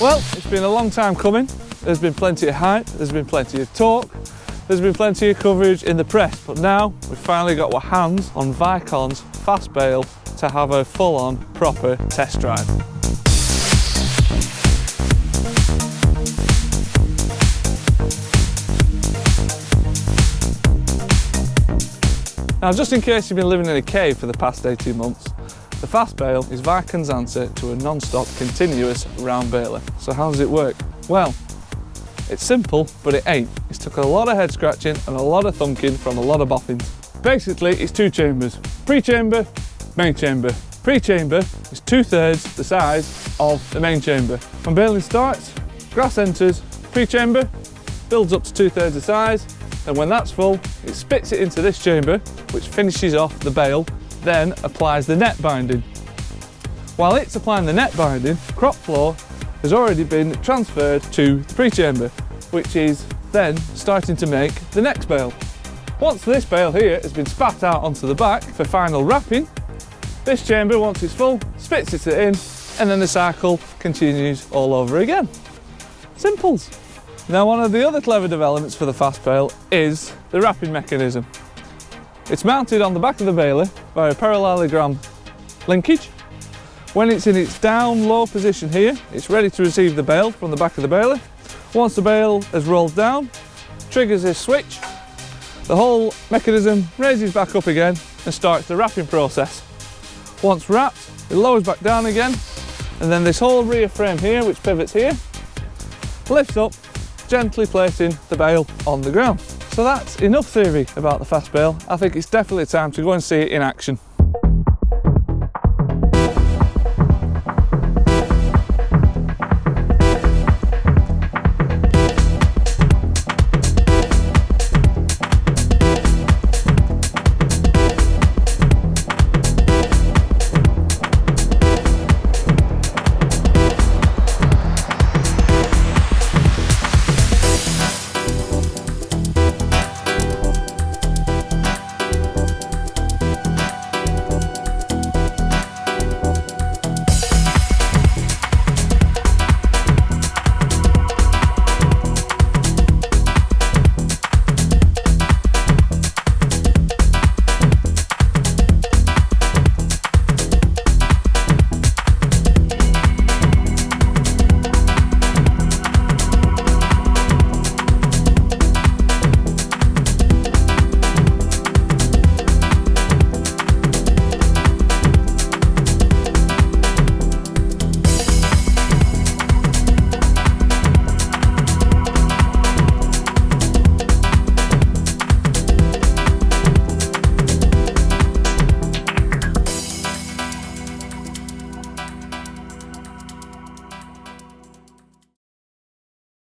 Well, it's been a long time coming. There's been plenty of hype, there's been plenty of talk, there's been plenty of coverage in the press, but now we've finally got our hands on Vicon's FastBale to have a full-on proper test drive. Now, just in case you've been living in a cave for the past 18 months, the FastBale is Vicon's answer to a non-stop continuous round baler. So how does it work? Well, it's simple, but it ain't. It's took a lot of head scratching and a lot of thunking from a lot of boffins. Basically, it's two chambers, pre-chamber, main chamber. Pre-chamber is 2/3 the size of the main chamber. When baling starts, grass enters, pre-chamber, builds up to 2/3 the size, and when that's full, it spits it into this chamber, which finishes off the bale, then applies the net binding. While it's applying the net binding, crop floor has already been transferred to the pre-chamber, which is then starting to make the next bale. Once this bale here has been spat out onto the back for final wrapping, this chamber, once it's full, spits it in, and then the cycle continues all over again. Simples. Now, one of the other clever developments for the FastBale is the wrapping mechanism. It's mounted on the back of the baler by a parallelogram linkage. When it's in its down low position here, it's ready to receive the bale from the back of the baler. Once the bale has rolled down, triggers this switch, the whole mechanism raises back up again and starts the wrapping process. Once wrapped, it lowers back down again, and then this whole rear frame here, which pivots here, lifts up, gently placing the bale on the ground. So that's enough theory about the FastBale. I think it's definitely time to go and see it in action.